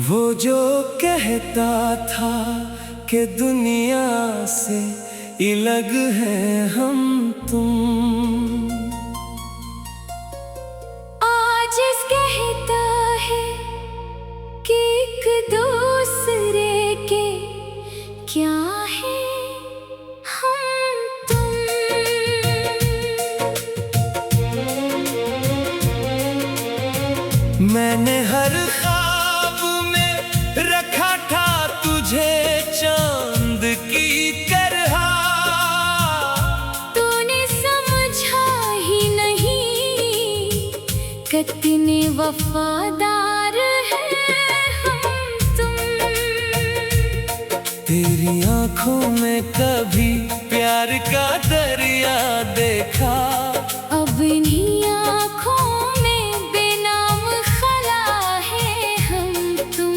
वो जो कहता था कि दुनिया से अलग है हम तुम, आज कहता है कि एक दूसरे के क्या है हम तुम। मैंने हर ख्वाब में रखा था तुझे चांद की तरह, तूने समझा ही नहीं कितने वफादार हैं हम तुम। तेरी आंखों में कभी प्यार का दरिया देखा, अब इन्हीं आँखों में बेनाम खला है हम तुम।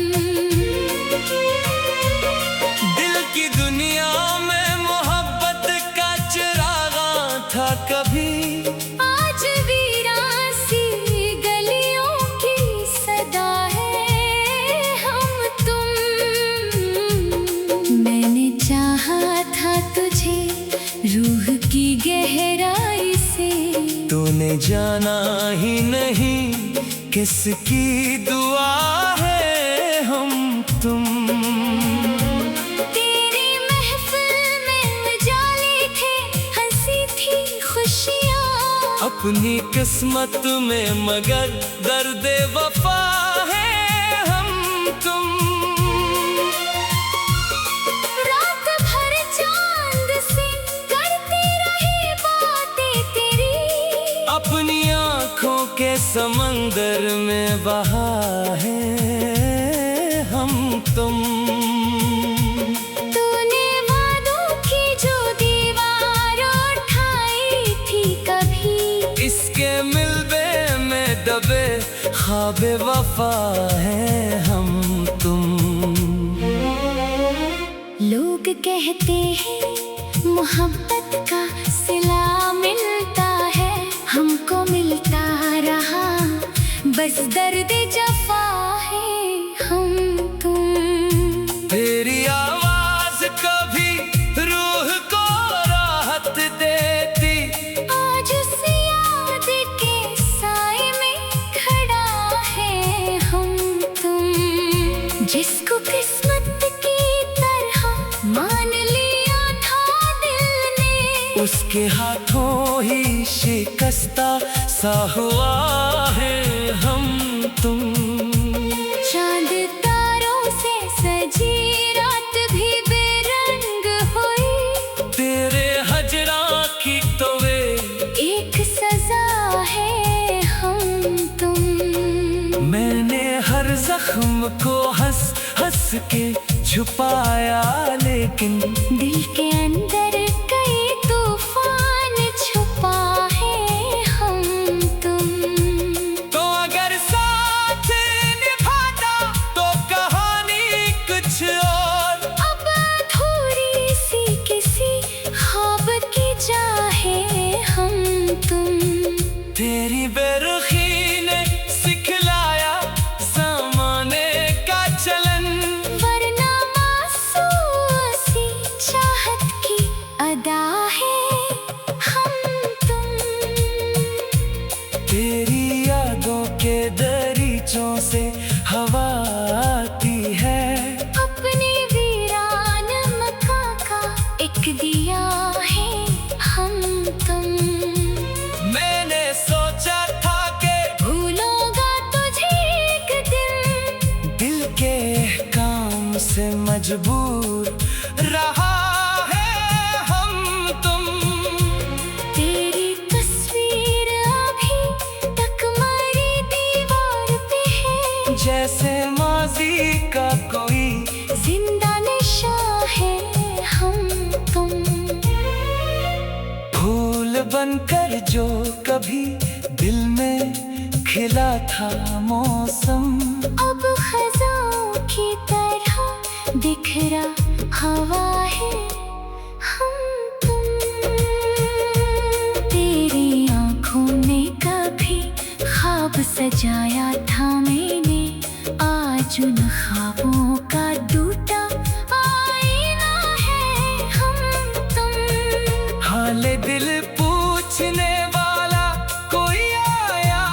दिल की दुनिया में मोहब्बत का चिरागा था कभी, आज वीरान सी गलियों की सदा है हम तुम। मैंने चाहा था तुझे रूह की गहराई से, तूने जाना ही नहीं किसकी दुआ है हम तुम। तेरी महफिल में उजाले थे, हंसी थी खुशियाँ, अपनी किस्मत में मगर दर्द वफा है हम तुम। रात भर चांद से करती रही बातें तेरी, अपनी आँखों के समंदर में बहा है हम तुम। तूने वादों की जो दीवार उठाई थी कभी, इसके मिलबे में दबे ख्वाबे वफा है हम तुम। लोग कहते हैं मोहब्बत का सिला मिलता है, हमको मिलता रहा बस दर्द जफा है हम तुम। तेरी आवाज कभी रूह को राहत देती, आज उस याद के साए में खड़ा है हम तुम। जिसको किस्मत की तरह मान लिया था दिल ने, उसके हाथों ही शिकस्ता सा हुआ है हम तुम। चांद तारों से सजी रात भी बेरंग हुई, तेरे हजरा की तो वे एक सजा है हम तुम। मैंने हर जख्म को हंस हंस के छुपाया, लेकिन दिल के अंदर कई तूफान छुपा है हम तुम। तो अगर साथ निभाता तो कहानी कुछ और, अब अधूरी सी किसी ख्वाब की चाहे हम तुम। तेरी बेरुखी ने सिखलाया ज़माने का चलन, वरना मासूसी चाहत की अदा है हम तुम। तेरी यादों के दरीचों से हवा आती है, अपने वीरान मकां का एक दिया है हम तुम। मैंने सोचा था कि भूलूंगा तुझे एक दिन, दिल के काम से मजबूर रहा है हम तुम। तेरी तस्वीर अभी तक मेरी दीवार पे है, जैसे माजी का कोई जिंदा निशान है हम तुम। फूल बनकर जो कभी दिल में खिला था मौसम, अब खजाओं की तरह बिखरा हवा है हम तुम। तेरी आँखों ने कभी ख्वाब सजाया था मैंने, आज जुन ख्वाबों का टूटा आईना है हम तुम। हाले दिल पूछने वाला कोई आया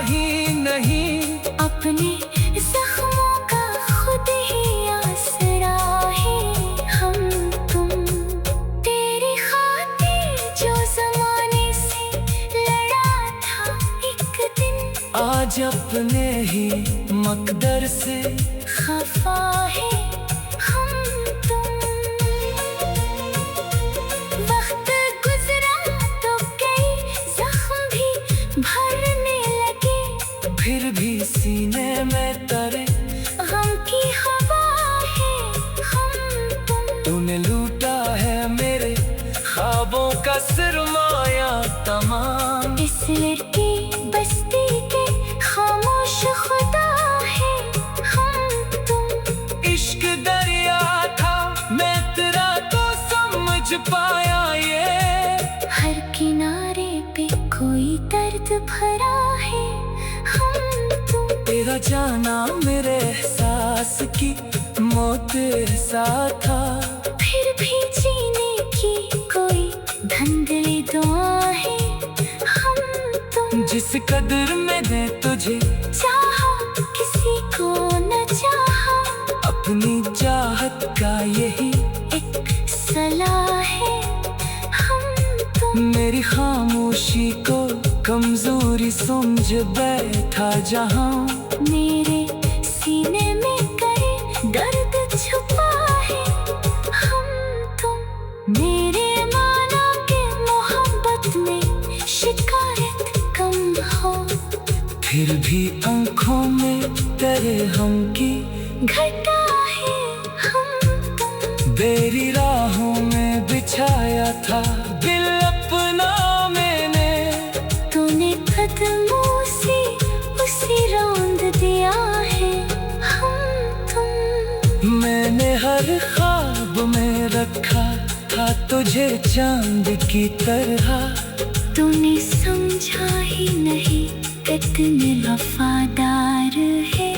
ही नहीं, अपने जख्मों का खुद ही आसरा है हम तुम। तेरी खातिर जो जमाने से लड़ा था एक दिन, आज अपने ही मकदर से खफा है हम तुम। वक्त गुजरा तो कई जख्म भी भरने लगे, फिर भी सीने में तरे गम की हवा है हम तुम। तूने लूटा है मेरे ख्वाबों का सरमाया तमाम। इस लड़की बस्ती के खामोश खुदा है हम तुम। इश्क दरिया था मैं तेरा तो समझ पाया ये, हर किनारे पे कोई दर्द भरा है हम तुम। तेरा जाना मेरे एहसास की मौत सा था, फिर भी जीने की कोई धंधली दुआ है हम तुम। जिस कदर मैंने तुझे चाहा किसी को न चाहा, अपनी चाहत का यही एक सलाह है हम तुम। मेरी खामोशी को कमजोरी समझ बैठा जहां, मेरे सीने में करे दर्द छुपा है हम तुम। मेरे माना के मोहब्बत में शिकायत कम हो, फिर भी आंखों में तेरे हम की घटा है हम तुम। तेरी राहों में बिछाया था दिल अपना मैंने, तूने कदमों से उसे रौंद दिया है हम तुम। मैंने हर ख्वाब में रखा था तुझे चांद की तरह, तूने समझा ही नहीं कितने वफादार है।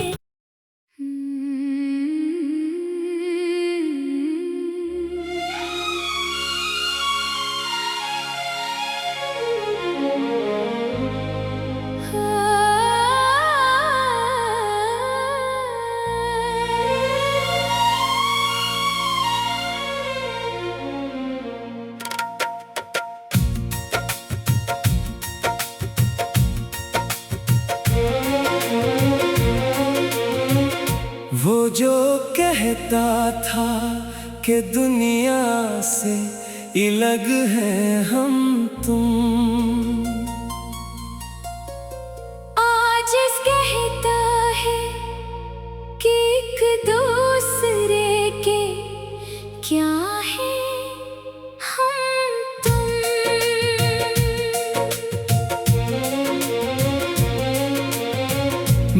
वो जो कहता था कि दुनिया से अलग है हम तुम, आज कहता है कि एक दूसरे के क्या है हम तुम।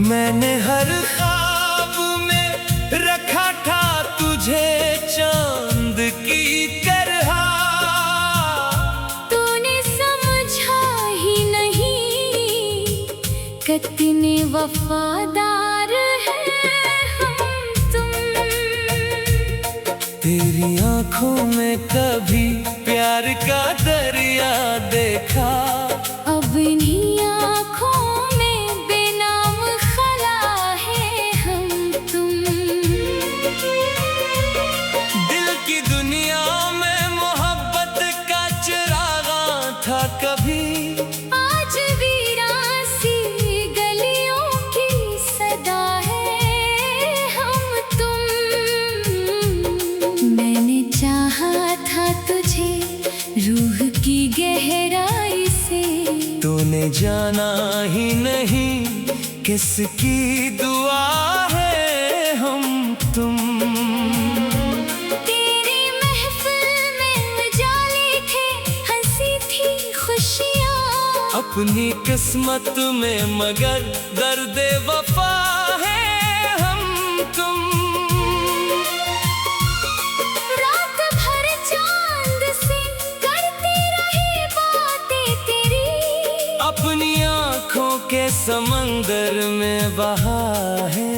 मैंने हर ख्वाब में रखा था तुझे चांद की तरह, तूने समझा ही नहीं कितने वफादार हैं हम तुम। तेरी आंखों में कभी प्यार का दरिया देखा, अब इन्हीं आँखों में बेनाम खला है हम तुम। दिल की दुनिया में मोहब्बत का चिरागा था कभी, आज वीरान सी गलियों की सदा है हम तुम। मैंने चाहा था तुझे रूह की गहराई से, तूने जाना ही नहीं किसकी दुआ है हम तुम। तेरी महफिल में उजाले थे, हंसी थी खुशियाँ, अपनी किस्मत में मगर दर्द वफा है हम तुम। रात भर चांद से करती रही बातें तेरी, अपनी आंखों के समंदर में बहा है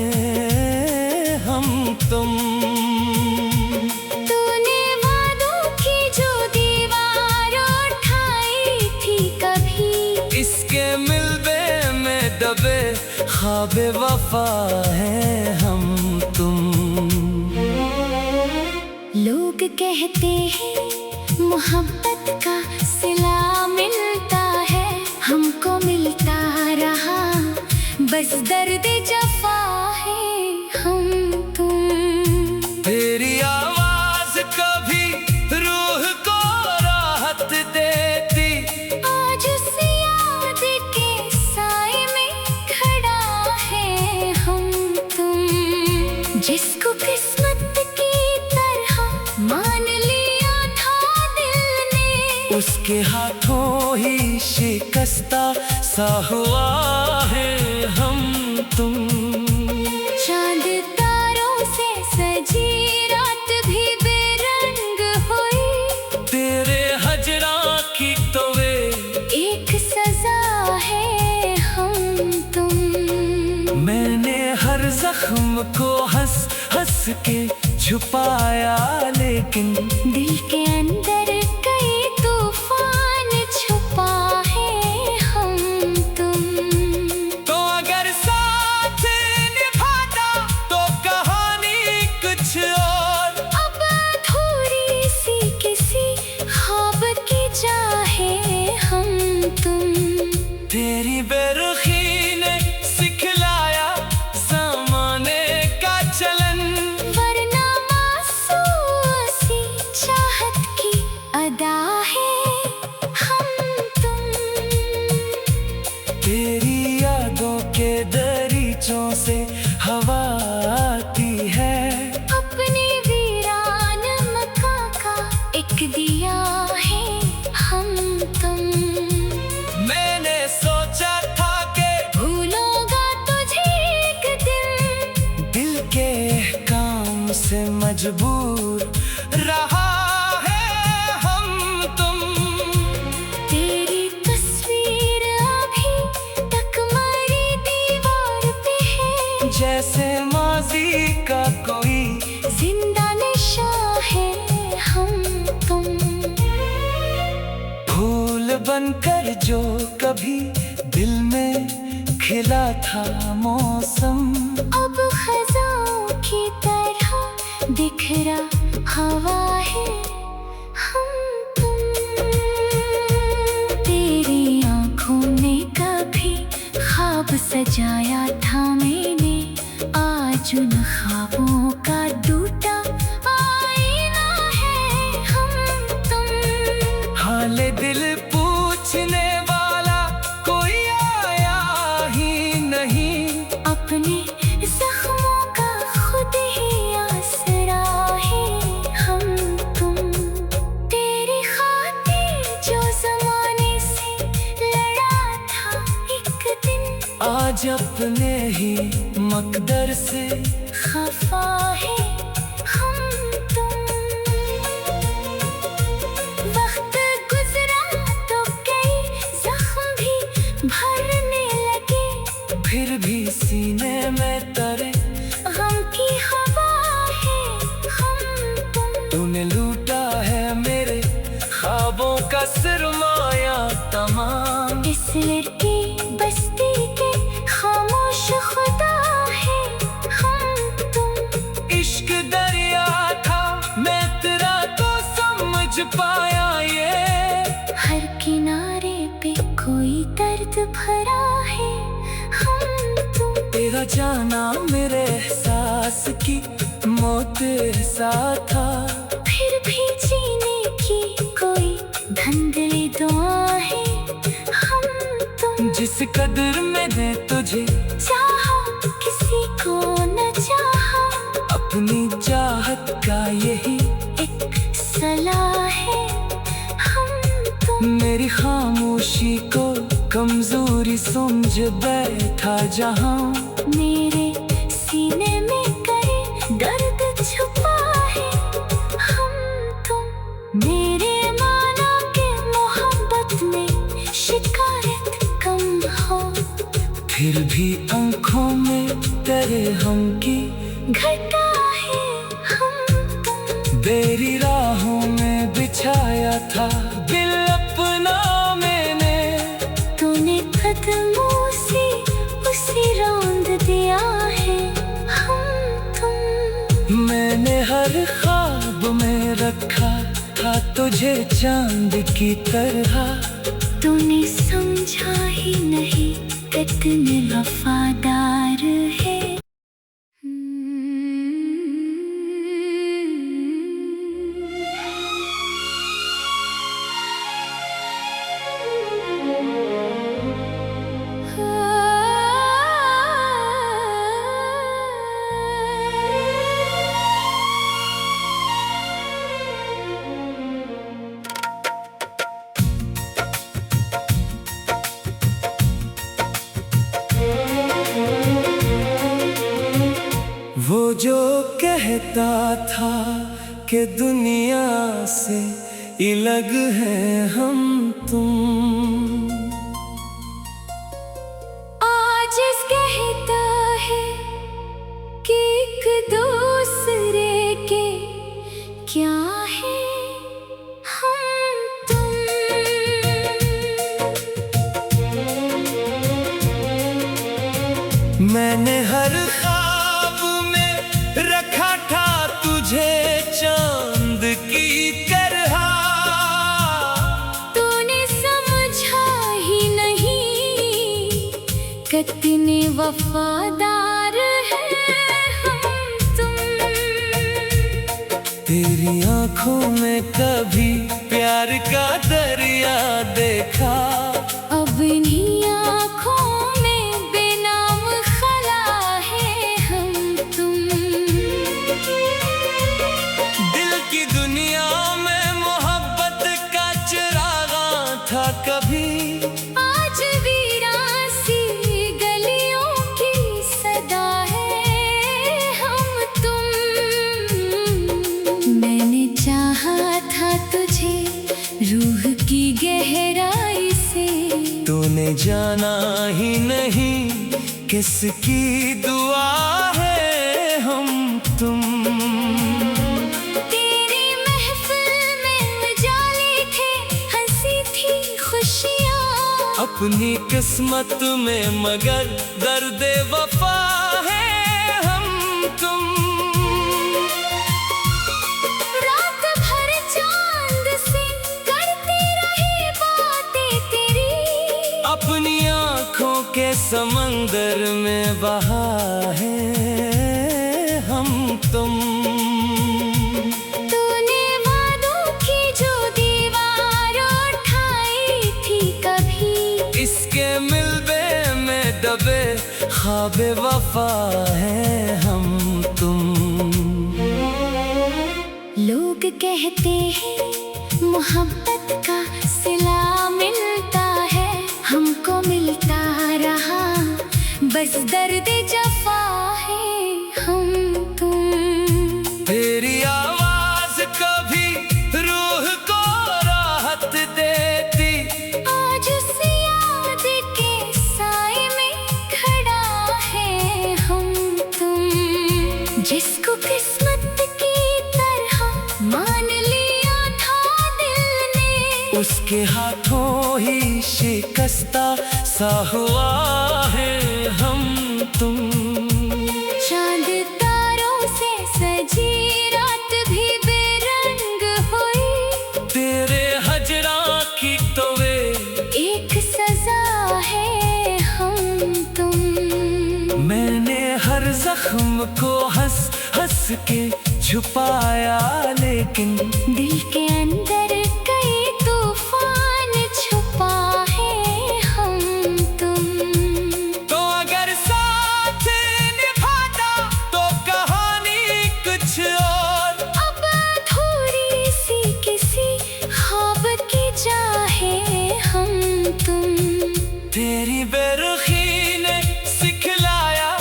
हाँ बेवफा हैं हम तुम। लोग कहते हैं मोहब्बत का सिला मिलता है, हमको मिलता रहा बस दर्द जफा है हम तुम। तेरी आवाज कभी रूह को राहत देती, आज उस याद के साए में खड़ा है हम तुम। जिसको किस्मत की तरह मान लिया था दिल ने, उसके हाथों ही शिकस्ता सा हुआ है हम तुम। चांद तारों से सजी रात भी बेरंग हुई, तेरे हजरा की तो वे एक सजा है हम तुम। मैंने हर जख्म को हंस हंस के छुपाया, लेकिन दिल के अंदर कई तूफान छुपा है हम तुम। तो अगर साथ निभाता तो कहानी कुछ और, अब थोड़ी सी किसी ख्वाब की चाहे हम तुम। तेरी बेरुखी ने सिखलाया ज़माने का चलन, वरना मासूसी चाहत की अदा है हम तुम। तेरी यादों के दरीचों से हवा आती है, अपने वीरान मकां का एक दिया है हम तुम। मैंने सोचा था कि भूलूंगा तुझे एक दिन, दिल के काम से मजबूर रहा है हम तुम। तेरी तस्वीर अभी तक मेरी दीवार पे है, जैसे माजी का कोई जिंदा निशा है हम तुम। फूल बनकर जो कभी दिल में खिला था मौसम, अब खजाओं की तरह बिखरा हवा है हम तुम। तेरी आंखों ने कभी ख्वाब सजाया था मैंने, आज उन ख्वाबों का टूटा आईना है हम तुम। हाले दिल पूछने वाला कोई आया ही नहीं, अपने जख्मों का खुद ही आसरा है हम तुम। तेरी खातिर जो जमाने से लड़ा था एक दिन, आज अपने ही मकदर से खफा है हम तुम। वक्त गुजरा तो कई जख्म भी भरने लगे, फिर भी सीने में तरे गम की हवा है हम तुम। तूने लूटा है मेरे ख्वाबों का सरमाया तमाम। इस लड़की बस्ती के खामोश खुदा है हम तुम। इश्क दरिया था मैं तेरा तो समझ पाया ये, हर किनारे पे कोई दर्द भरा है हम तुम। तेरा जाना मेरे एहसास की मौत सा था, फिर भी जीने की कोई धंधली दुआ है हम तुम। जिस कदर मैंने तुझे चाहा किसी को न चाहा, अपनी चाहत का यही एक सलाह है हम तुम। मेरी खामोशी को कमजोरी समझ बैठा जहां, मेरे सीने में करे दर्द छुपा है हम तुम। मेरे माना के मोहब्बत में शिकायत कम हो, फिर भी आंखों में तेरे हम की घटा है हम तुम। तेरी राहों में बिछाया था दिल अपना मैंने, तूने कदमों से उसी रौंद मैंने हर ख्वाब में रखा था तुझे चांद की तरह। तूने समझा ही नहीं कितने वफादार है। वो जो कहता था कि दुनिया से अलग हैं हम तुम, आज कहता है कि एक दूसरे के क्या है हम तुम। मैंने हर ख्वाब में रखा था तुझे चांद की तरह। तूने समझा ही नहीं कितने वफादार हैं हम तुम। तेरी आंखों में कभी प्यार का दरिया देखा। अब इन्हीं आँखों में बेनाम खला है हम तुम। दिल की दुनिया में मोहब्बत का चिरागा था कभी। आज वीरान सी गलियों की सदा है हम तुम। मैंने चाहा था तुझे रूह की गहराई से। तूने जाना ही नहीं किसकी दुआ है हम तुम। तेरी महफिल में उजाले थे, हंसी थी खुशियाँ। अपनी किस्मत में मगर दर्द वफा है हम तुम। रात भर चांद से करती रही बातें तेरी। अपनी आंखों के समंदर में बहा है हम तुम। तूने वादों की जो दीवार उठाई थी कभी। इसके मिलबे में दबे ख्वाब वफा है हम तुम। लोग कहते हैं मोहब्बत का सिला मिलता है। हमको मिलता रहा बस दर्द जफा है हम तुम। तेरी आवाज कभी रूह को राहत देती। आज उस याद के साए में खड़ा है हम तुम। जिसको किस्मत की तरह मान लिया था दिल ने। उसके हाथों ही शिकस्ता सा हुआ है हम तुम। चांद तारों से सजी रात भी बेरंग हुई। तेरे हजरा की तो वे एक सजा है हम तुम। मैंने हर जख्म को हंस हंस के छुपाया, लेकिन दिल के अंदर कई तूफान छुपा है हम तुम। तो अगर साथ निभाता तो कहानी कुछ और। अब थोड़ी सी किसी ख्वाब की चाहे हम तुम। तेरी बेरुखी ने सिखलाया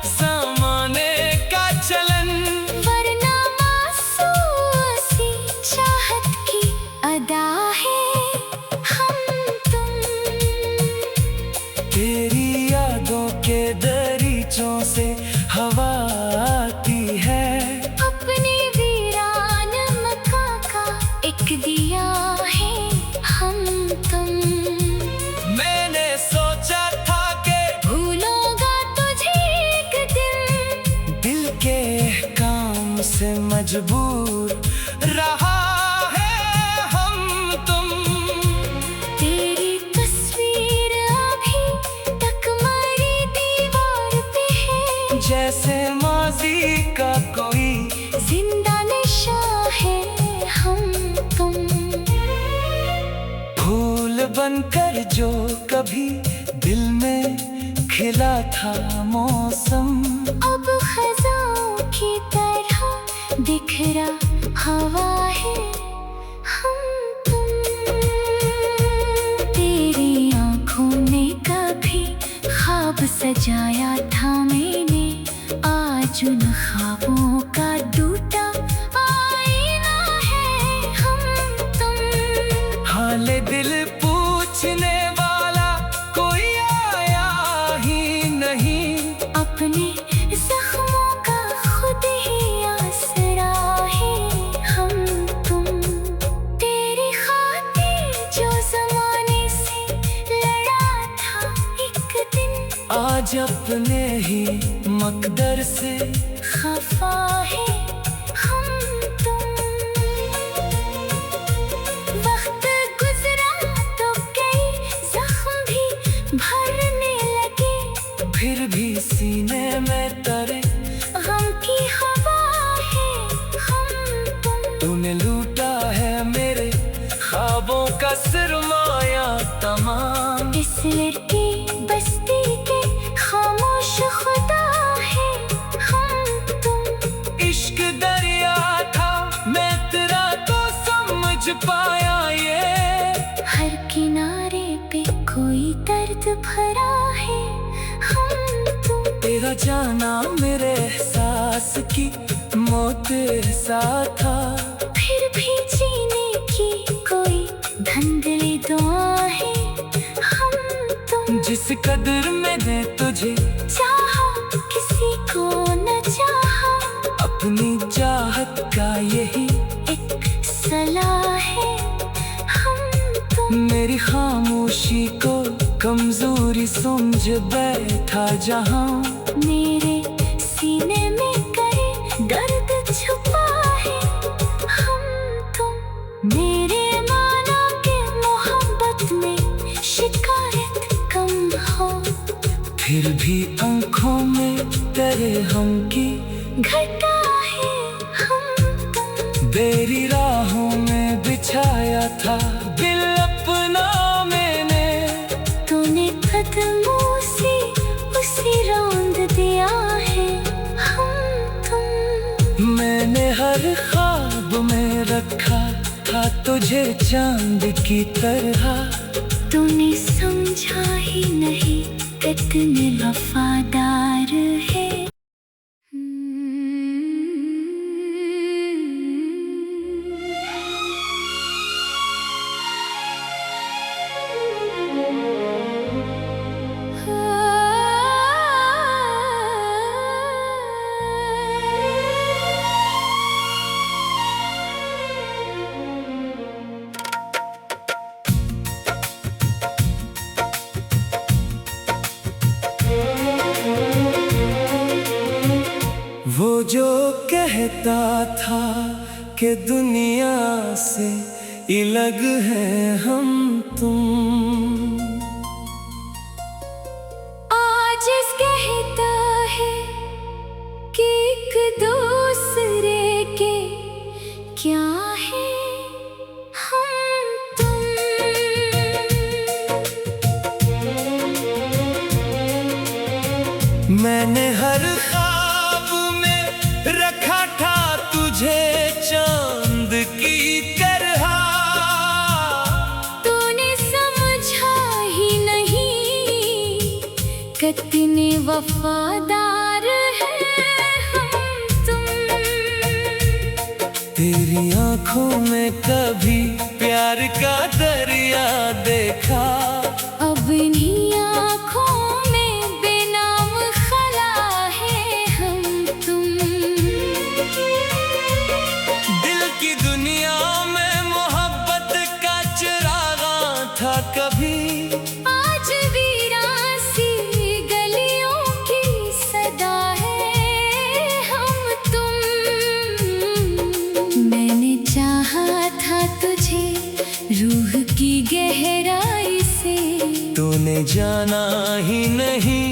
ज़माने का चलन। वरना मासूम सी चाहत की अदा है हम तुम। तेरी यादों के दरीचों से हवा आती है। अपने वीरान मकां का एक दिया है हम तुम। मैंने सोचा था कि भूलूंगा तुझे एक दिन। दिल के काम से मजबूर रहा है हम तुम। तेरी तस्वीर अभी तक हमारी दीवार पे है, जैसे माजी का कोई जिंदा निशान है हम तुम। फूल बनकर जो कभी दिल में खिला था मौसम, अब खज़ां की तरह बिखरा हवा है हम तुम। तेरी आँखों ने कभी ख्वाब सजाया था मैंने, आज उन ख्वाबों का टूटा आईना है हम तुम। हाले दिल पूछने वाला कोई आया ही नहीं, अपने जख्मों का खुद ही आसरा है हम तुम। तेरी खातिर जो ज़माने से लड़ा था एक दिन, आज अपने ही मकदर से खफा है हम तुम। वक्त गुजरा तो कई जख्म भी भरने लगे, फिर भी सीने में तरे गम की हवा है हम तुम। तूने लूटा है मेरे ख्वाबों का सरमाया तमाम। इस लड़की बस्ती के खामोश खुदा है हम तुम। इश्क दरिया था मैं तेरा तो समझ पाया ये, हर किनारे पे कोई दर्द भरा है हम तुम। तेरा जाना मेरे एहसास की मौत सा था, फिर भी जीने की कोई धंधली दुआ है हम तुम। जिस कदर मैंने तुझे चाहा किसी को न चाहा, अपनी चाहत का यही एक सलाह है हम तुम। मेरी खामोशी को कमजोरी समझ बैठा जहां, मेरे सीने में करे दर्द छुपा है हम तुम। मेरे माना के मोहब्बत में शिकायत कम हो, फिर भी आंखों में तेरे हम की घटा है हम तुम। तेरी राहों में बिछाया था दिल अपना मैंने, तूने कदमों से उसे रौंद दिया है हम तुम। मैंने हर ख्वाब में रखा था तुझे चांद की तरह, तूने समझा ही नहीं कितने वफादार है। वो जो कहता था कि दुनिया से अलग है हम तुम, आज कहता है कि एक दूसरे के क्या है हम तुम। मैंने हर ख्वाब में रखा था तुझे चांद की तरह, तूने समझा ही नहीं कितने वफादार हैं हम तुम। तेरी आंखों में कभी प्यार का दरिया देखा, अब इन्हीं आँखों में बेनाम खला है हम तुम। दिल की दुनिया में मोहब्बत का चिरागा था कभी, आज वीरान सी गलियों की सदा है हम तुम। जाना ही नहीं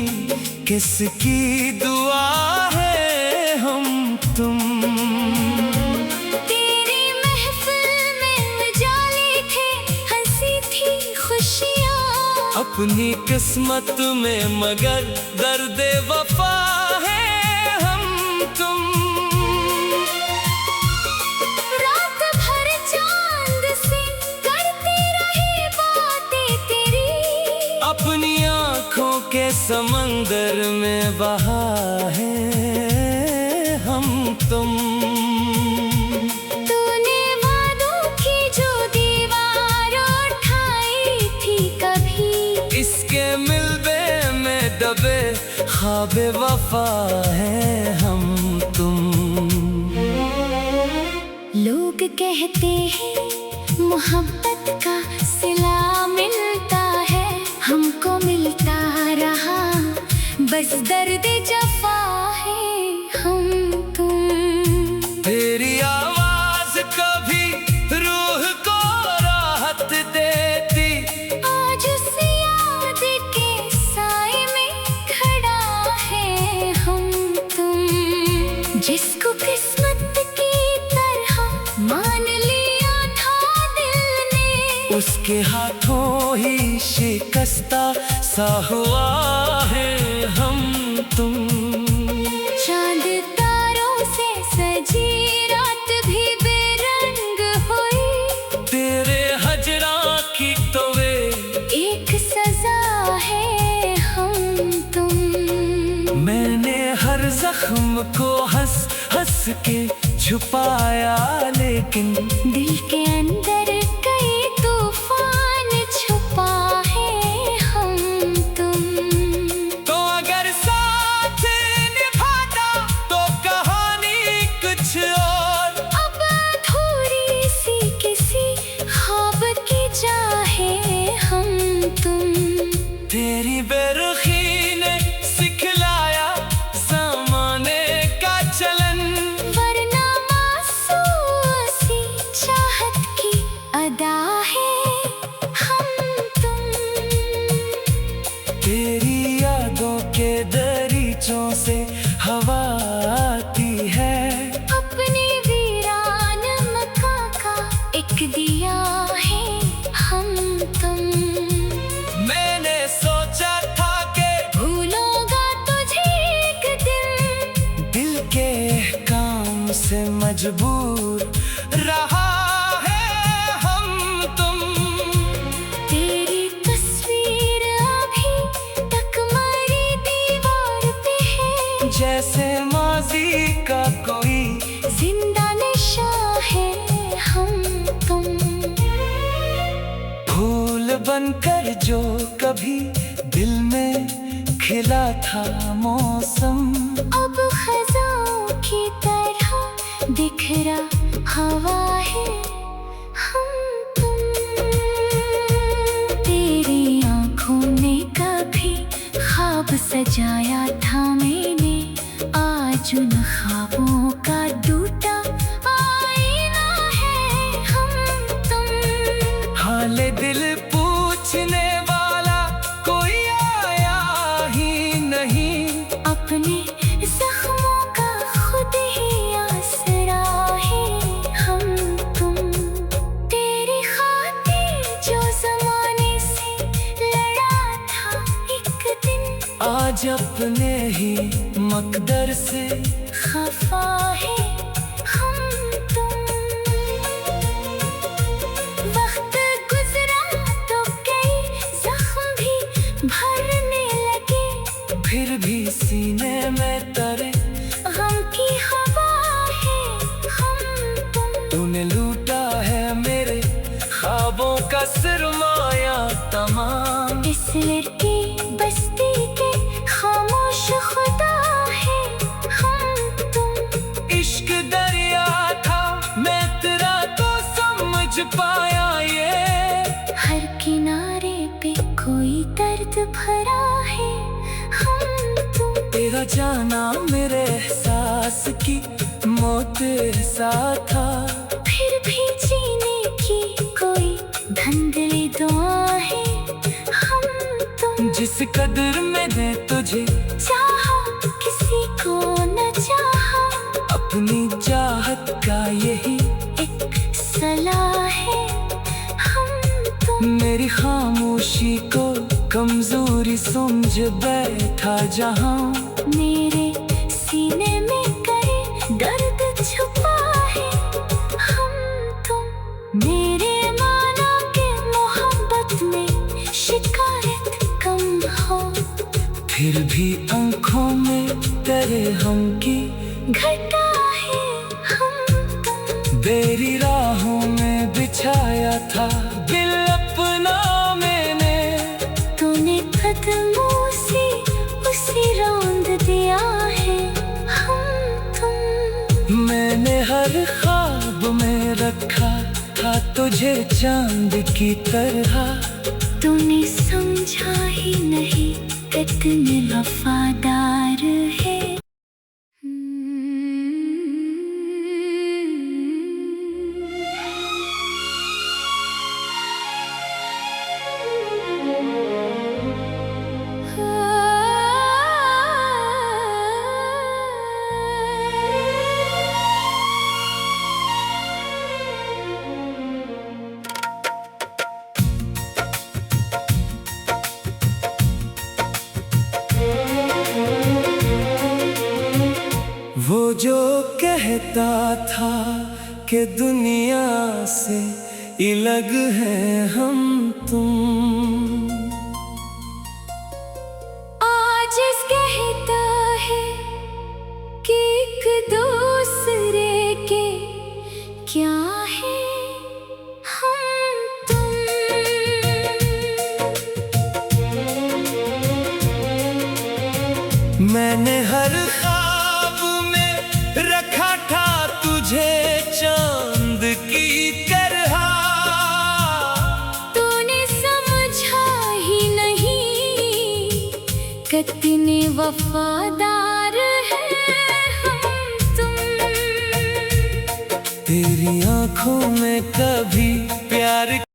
किसकी दुआ है हम तुम। तेरी महफिल में उजाले थे, हंसी थी खुशियाँ, अपनी किस्मत में मगर दर्द वफा है हम तुम। रात भर चांद से करते रहे बातें तेरी, अपनी आँखों के समंदर में बहा है हम तुम। तूने वादों की जो दीवार उठाई थी कभी, इसके मिलबे में दबे ख्वाबे वफा है हम तुम। लोग कहते हैं मोहब्बत का सिला मिलता है, हमको मिलता रहा बस दर्द जफा है हम तुम। तेरी आवाज कभी रूह को राहत देती, आज उस याद के साए में खड़ा है हम तुम। जिसको किस्मत की तरह मान लिया था दिल ने, उसके हाथों ही शिकस्ता सा हुआ है हम तुम। चांद तारों से सजी रात भी बेरंग हुई, तेरे हजरा की तो वे एक सजा है हम तुम। मैंने हर जख्म को हंस हंस के छुपाया, लेकिन दिल के अंदर कई तूफान छुपा है हम तुम। तो अगर साथ निभाता तो कहानी कुछ और, अब अधूरी सी किसी ख्वाब की चाहे हम तुम। तेरी बेरुखी ने सिखलाया ज़माने का चलन, वरना मासूसी चाहत की अदा है हम तुम। तेरी यादों के दरीचों से हवा आती है, अपने वीरान मकां का एक दिया है हम तुम। मैंने सोचा था कि भूलूंगा तुझे एक दिन, दिल के काम से मजबूर रहा है हम तुम। तेरी तस्वीर अभी तक मरी दीवार पे है, जैसे माजी का कोई जिंदा निशान है हम तुम। फूल बनकर जो कभी दिल में खिला था मौसम, अब खजाओं की तरह बिखरा हवा है हम तुम। तेरी आंखों ने कभी ख्वाब सजाया था मैंने, आज उन ख्वाबों का टूटा आईना है हम तुम। हाले दिल पूछने वाला कोई आया ही नहीं, अपने जख्मों का खुद ही आसरा है हम तुम। तेरी खातिर जो जमाने से लड़ा था एक दिन, आज अपने ही मकदर से खफा है हम तुम। वक्त गुजरा तो कई जख्म भी भरने लगे, फिर भी सीने में तरे गम की हवा है हम तुम। तूने लूटा है मेरे ख्वाबों का सरमाया तमाम। इस लड़की बस्ती के खामोश खुदा है हम तुम। इश्क दरिया था मैं तेरा तो समझ पाया ये, हर किनारे पे कोई दर्द भरा है हम तुम। तेरा जाना मेरे एहसास की मौत सा था, फिर भी जीने की कोई धंधली दुआ है हम तुम। जिस कदर मैंने तुझे चाहा किसी को न चाहा, अपनी चाहत का यही एक सलाह है हम तुम। मेरी खामोशी को कमजोरी समझ बैठा जहां, मेरे सीने में कई दर्द छुपा है हम तुम। मेरे माना के मोहब्बत में शिकायत कम हो, फिर भी आंखों में तेरे हम की घटा है हम तुम। तेरी राहों में बिछाया था दिल अपना मैंने, तूने कदमों से उसे रौंद दिया है हम तुम। मैंने हर ख्वाब में रखा था तुझे चांद की तरह, तूने समझा ही नहीं कितने वफादार है। वो जो कहता था कि दुनिया से अलग हैं हम तुम, आज कहता है कि एक दूसरे के क्या है हम तुम। मैंने हर ख्वाब में रखा था तुझे चांद की तरह, तूने समझा ही नहीं कितने वफादार हैं हम तुम। तेरी आंखों में कभी प्यार